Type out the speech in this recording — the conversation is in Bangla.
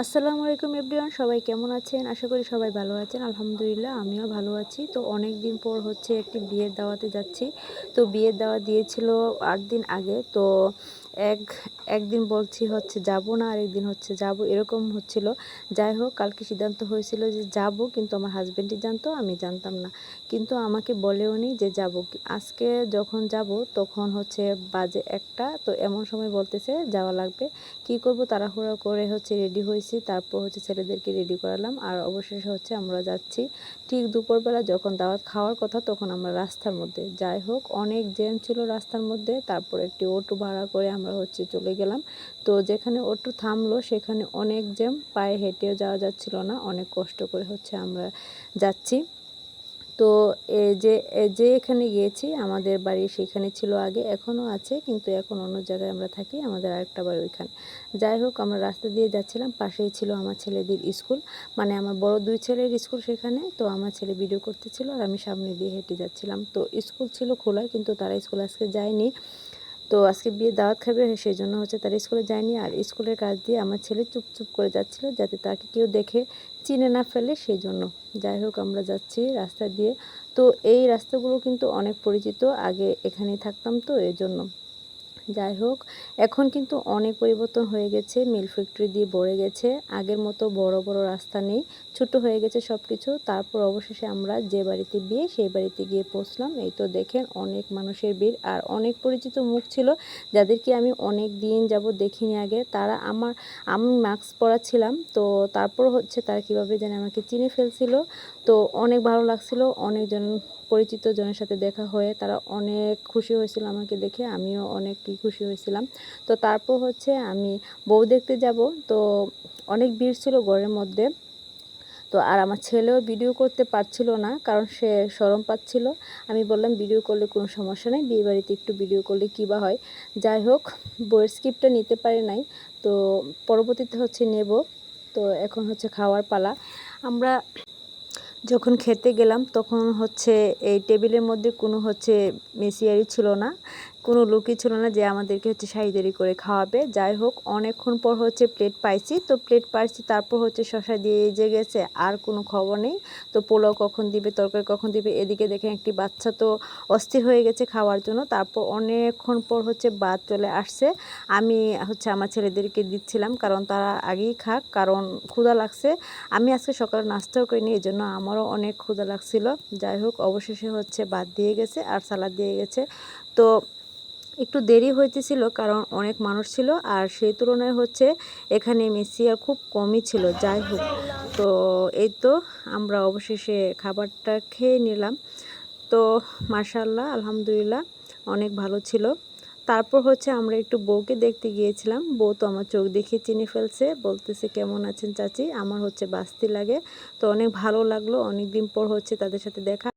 আসসালামু আলাইকুম এভরিওয়ান, সবাই কেমন আছেন? আশা করি সবাই ভালো আছেন। আলহামদুলিল্লাহ আমিও ভালো আছি। তো অনেক দিন পর হচ্ছে একটি বিয়ের দাওয়াতে যাচ্ছি। তো বিয়ের দাওয়াত দিয়েছিল ৮ দিন আগে। তো এক একদিন বলছি হচ্ছে যাব না, আর একদিন হচ্ছে যাব, এরকম হচ্ছিল। যাই হোক, কালকে সিদ্ধান্ত হয়েছিল যে যাব, কিন্তু আমার হাজব্যান্ডই জানতো, আমি জানতাম না। কিন্তু আমাকে বলেও নি যে যাব। আজকে যখন যাব তখন হচ্ছে বাজে ১টা। তো এমন সময় বলতেছে যাওয়া লাগবে। কি করব, তাড়াহুড়ো করে হচ্ছে রেডি হয়েছি, তারপর হচ্ছে ছেলেদেরকে রেডি করালাম, আর অবশেষে হচ্ছে আমরা যাচ্ছি। ঠিক দুপুরবেলা যখন দাওয়াত খাওয়ার কথা তখন আমরা রাস্তার মধ্যে, যাই হোক অনেক জ্যাম ছিল রাস্তার মধ্যে। তারপর একটি অটো ভাড়া করে আমরা হচ্ছে চলে গেলাম। তো যেখানে অটো থামলো সেখানে অনেক জ্যাম, পায়ে হেঁটেও যাওয়া যাচ্ছিল না, অনেক কষ্ট করে হচ্ছে আমরা যাচ্ছি। তো এই যে এখানে গিয়েছি, আমাদের বাড়ি সেখানে ছিল আগে, এখনও আছে, কিন্তু এখন অন্য জায়গায় আমরা থাকি, আমাদের আরেকটা বাড়ি ওইখানে। যাই হোক, আমরা রাস্তা দিয়ে যাচ্ছিলাম, পাশেই ছিল আমার ছেলেদের স্কুল, মানে আমার বড় 2 ছেলের স্কুল সেখানে। তো আমার ছেলে ভিডিও করতেছিল আর আমি সামনে দিয়ে হেঁটে যাচ্ছিলাম। তো স্কুল ছিল খোলা, কিন্তু তারা স্কুল আজকে যায়নি। তো আজকে বিয়ে দাওয়াত খাবে, সেই জন্য হচ্ছে তারা স্কুলে যায়নি। আর স্কুলের কাজ দিয়ে আমার ছেলে চুপ করে যাচ্ছিল, যাতে তাকে কেউ দেখে চিনে না ফেলে, সেই জন্য। যাই হোক, আমরা যাচ্ছি রাস্তা দিয়ে। তো এই রাস্তাগুলো কিন্তু অনেক পরিচিত, আগে এখানেই থাকতাম, তো এই জন্য। যাই হোক, এখন কিন্তু অনেক পরিবর্তন হয়ে গেছে, মিল ফ্যাক্টরি দিয়ে ভরে গেছে, আগের মতো বড় বড় রাস্তা নেই, ছোট হয়ে গেছে সব কিছু। তারপর অবশেষে আমরা যে বাড়িতে বিয়ে সেই বাড়িতে গিয়ে পৌঁছলাম। এই তো দেখেন, অনেক মানুষের ভিড়, আর অনেক পরিচিত মুখ ছিল যাদেরকে আমি অনেক দিন যাবত দেখিনি আগে। তারা আমি মাস্ক পরা ছিলাম, তো তারপর হচ্ছে তারা কীভাবে যেন আমাকে চিনে ফেলছিল। তো অনেক ভালো লাগছিল, অনেকজন পরিচিত জনের সাথে দেখা হয়ে তারা অনেক খুশি হয়েছিল আমাকে দেখে, আমিও অনেক খুশি হয়েছিলাম। তো তারপর হচ্ছে আমি বউ দেখতে যাব। তো অনেক ভিড় ছিল ঘরের মধ্যে। তো আর আমার ছেলেও ভিডিও করতে পারছিল না, কারণ সে শরম পাচ্ছিল। আমি বললাম ভিডিও করলে কোনো সমস্যা নেই, বিয়ে বাড়িতে একটু ভিডিও করলে কী বা হয়। যাই হোক, বইয়ের স্ক্রিপ্টটা নিতে পারে নাই, তো পরবর্তীতে হচ্ছে নেব। তো এখন হচ্ছে খাওয়ার পালা। আমরা যখন খেতে গেলাম তখন হচ্ছে এই টেবিলের মধ্যে কোনো হচ্ছে মেসিয়ারি ছিল না, কোনো লোকই ছিল না যে আমাদেরকে হচ্ছে সারিদারি করে খাওয়াবে। যাই হোক, অনেকক্ষণ পর হচ্ছে প্লেট পাইছি, তো প্লেট পাইছি, তারপর হচ্ছে শসা দিয়ে যে গেছে, আর কোনো খবর নেই। তো পোলাও কখন দিবে, তরকারি কখন দিবে, এদিকে দেখেন একটি বাচ্চা তো অস্থির হয়ে গেছে খাওয়ার জন্য। তারপর অনেকক্ষণ পর হচ্ছে ভাত চলে আসছে। আমি হচ্ছে আমার ছেলেদেরকে দিচ্ছিলাম, কারণ তারা আগেই খাক, কারণ ক্ষুধা লাগছে। আমি আজকে সকালে নাস্তাও করিনি, এই জন্য আমারও অনেক ক্ষুধা লাগছিল। যাই হোক, অবশেষে হচ্ছে ভাত দিয়ে গেছে আর সালাদ দিয়ে গেছে। তো একটু দেরি হইতেছিল, কারণ অনেক মানুষ ছিল, আর সেই তুলনায় হচ্ছে এখানে মেসিয়ার খুব কমই ছিল। যাই হোক, তো এই তো আমরা অবশেষে খাবারটা খেয়ে নিলাম। তো মাশাআল্লাহ, আলহামদুলিল্লাহ, অনেক ভালো ছিল। তারপর হচ্ছে আমরা একটু বউকে দেখতে গিয়েছিলাম। বউ তো আমার চোখ দেখে চিনে ফেলছে, বলতেছে কেমন আছেন চাচি। আমার হচ্ছে বাস্তি লাগে। তো অনেক ভালো লাগলো, অনেক দিন পর হচ্ছে তাদের সাথে দেখা।